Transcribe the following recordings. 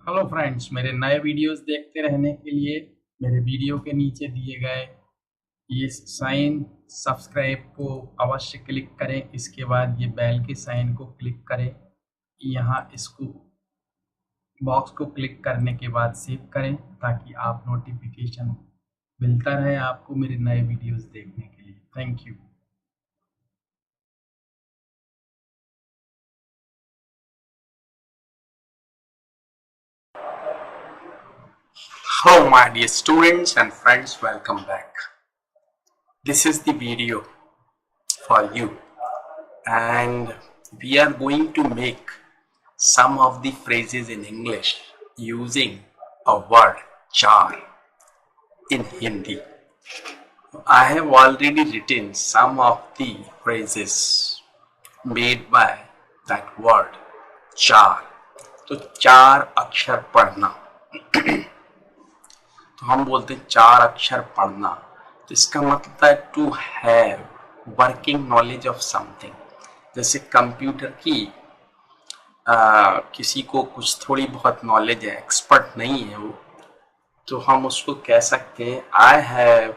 Hello friends, मेरे नए videos देखते रहने के लिए मेरे वीडियो के नीचे दिए गए ये साइन सब्सक्राइब को अवश्य क्लिक करें। इसके बाद ये बेल के साइन को क्लिक करें। यहाँ इसको बॉक्स को क्लिक करने के बाद सेव करें ताकि आप नोटिफिकेशन मिलता रहे आपको मेरे नए वीडियोस देखने के लिए। Thank you. Hello my dear students and friends, welcome back. This is the video for you and we are going to make some of the phrases in English using a word char in Hindi. I have already written some of the phrases made by that word char. तो चार अक्षर पढ़ना, तो हम बोलते हैं चार अक्षर पढ़ना। तो इसका मतलब है to have working knowledge of something. जैसे कंप्यूटर की किसी को कुछ थोड़ी बहुत नॉलेज है, एक्सपर्ट नहीं है वो, तो हम उसको कह सकते हैं I have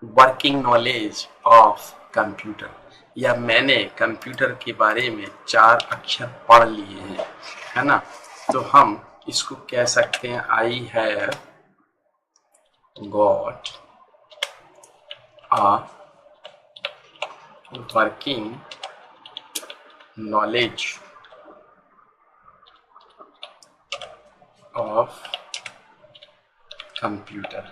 working knowledge of computer, या मैंने कंप्यूटर के बारे में चार अक्षर पढ़ लिए हैं, है ना। तो हम इसको कह सकते हैं I have got a working knowledge of computer।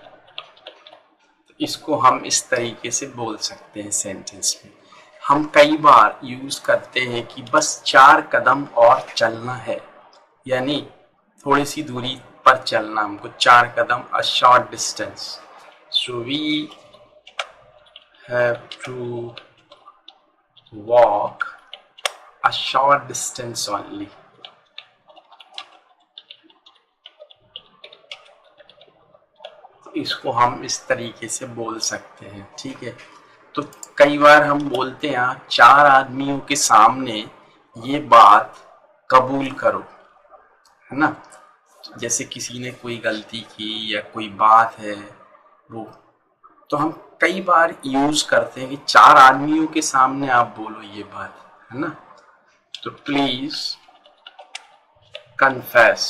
तो इसको हम इस तरीके से बोल सकते हैं सेंटेंस में। हम कई बार यूज करते हैं कि बस 4 कदम और चलना है, यानी थोड़ी सी दूरी पर चलना, हमको 4 कदम, a short distance. So we have to walk a short distance only. तो इसको हम इस तरीके से बोल सकते हैं, ठीक है। तो कई बार हम बोलते हैं 4 आदमियों के सामने ये बात कबूल करो, है ना। जैसे किसी ने कोई गलती की या कोई बात है वो, तो हम कई बार यूज करते हैं कि 4 आदमियों के सामने आप बोलो ये बात, है ना। तो प्लीज कन्फेस।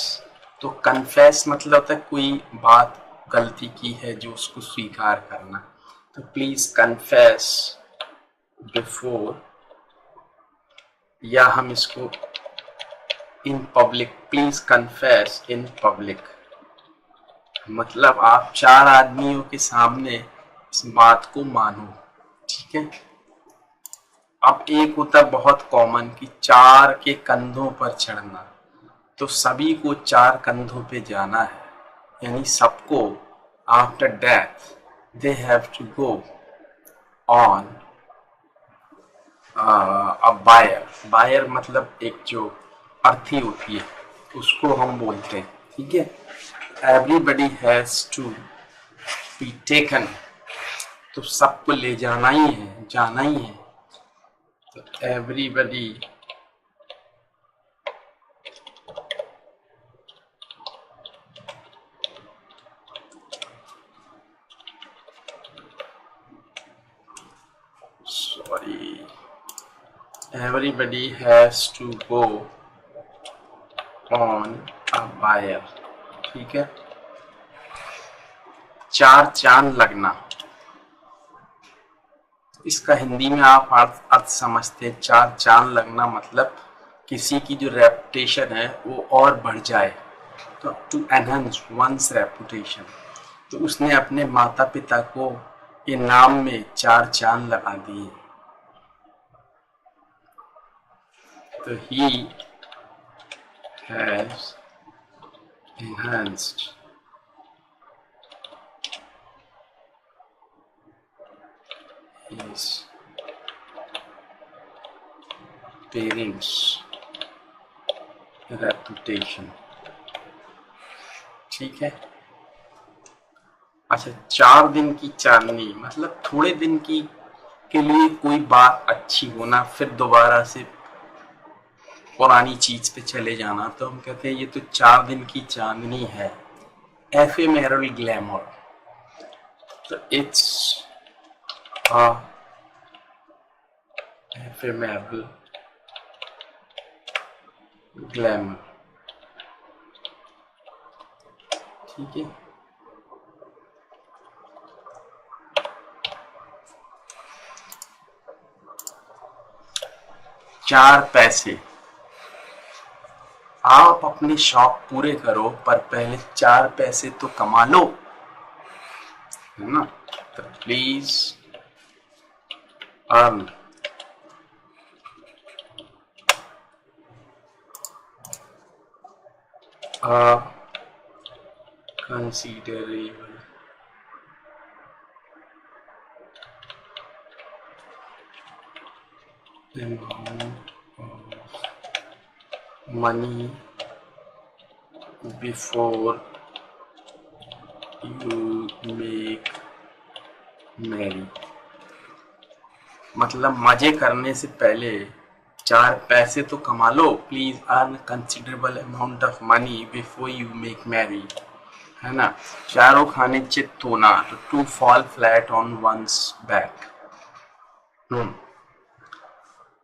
तो कन्फेस मतलब होता है कोई बात गलती की है जो उसको स्वीकार करना। तो प्लीज कन्फेस बिफोर, या हम इसको in public, please confess in public, मतलब आप 4 आदमियों के सामने इस बात को मानो, ठीक है। अब एक होता है बहुत कॉमन कि 4 के कंधों पर चढ़ना। तो सभी को 4 कंधों पे जाना है, यानी सबको after death they have to go on a bier. Bier मतलब एक जो अर्थी होती है उसको हम बोलते हैं, ठीक है। Everybody has to be taken, तो सबको ले जाना ही है, जाना ही है। तो everybody everybody has to go on a buyer, ठीक है। 4 चांद लगना, इसका हिंदी में आप अर्थ समझते हैं। 4 चांद लगना मतलब किसी की जो रेपुटेशन है वो और बढ़ जाए, तो टू एनहांस वंस रेपुटेशन। तो उसने अपने माता पिता को इनाम में 4 चांद लगा दिए। तो he has enhanced his parents' reputation, ठीक है। अच्छा, 4 दिन की चांदनी मतलब थोड़े दिन के लिए कोई बात अच्छी होना, फिर दोबारा से पुरानी चीज पे चले जाना, तो हम कहते हैं ये तो 4 दिन की चांदनी है, ephemeral glamour. So it's a ephemeral glamour. ठीक है, चार पैसे। आप अपने शौक पूरे करो, पर पहले 4 पैसे तो कमा लो, है ना? तो please earn a considerable amount of money before you make merry. मतलब मजे करने से पहले 4 पैसे तो कमा लो। Please earn considerable amount of money before you make marry, है ना? चारों खाने चित होना, तो to fall flat on one's back.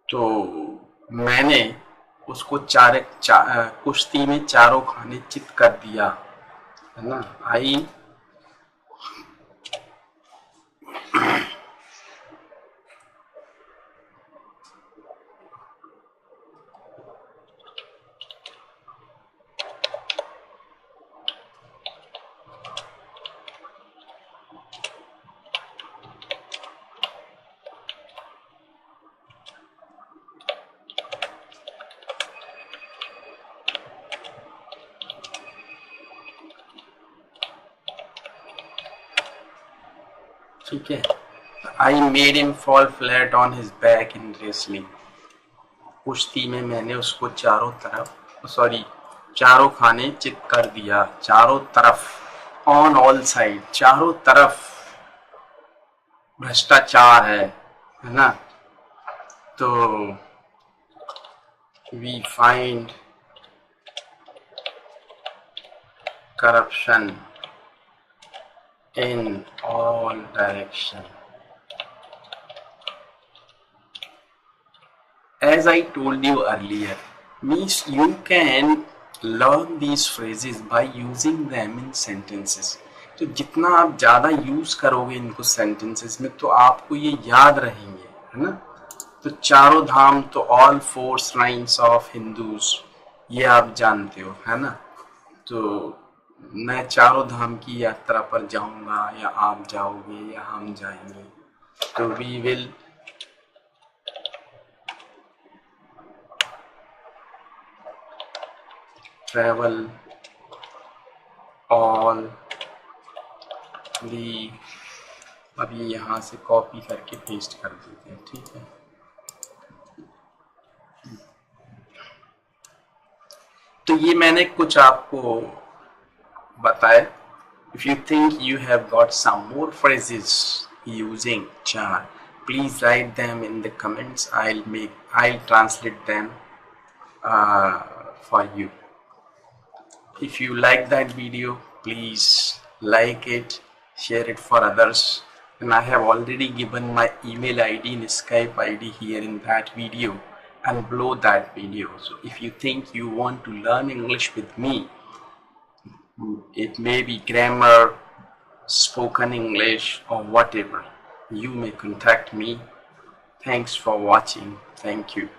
तो मैंने उसको कुश्ती में चारों खाने चित कर दिया, है ना? आई ठीक है, I made him fall flat on his back in wrestling. कुश्ती में मैंने उसको चारों खाने चित कर दिया, चारों तरफ, ऑन ऑल साइड, चारों तरफ भ्रष्टाचार है ना? तो we find corruption in all direction. As I told you earlier, means you can learn these phrases by using them in sentences. तो जितना आप ज़्यादा यूज करोगे इनको सेंटेंसेस में, तो आपको ये याद रहेंगे, है ना? तो चारों धाम, तो ऑल 4 shrines ऑफ हिंदूज, ये आप जानते हो, है ना? तो मैं चारों धाम की यात्रा पर जाऊंगा, या आप जाओगे, या हम जाएंगे। तो we will travel all the. अभी यहाँ से कॉपी करके पेस्ट कर देते हैं, ठीक है? तो ये मैंने कुछ आपको बताए। If you think you have got some more phrases using char, please write them in the comments. I'll translate them for you. If you like that video, please like it, share it for others. And I have already given my email ID and Skype ID here in that video and below that video. So if you think you want to learn English with me, it may be grammar, spoken English, or whatever, you may contact me. Thanks for watching. Thank you.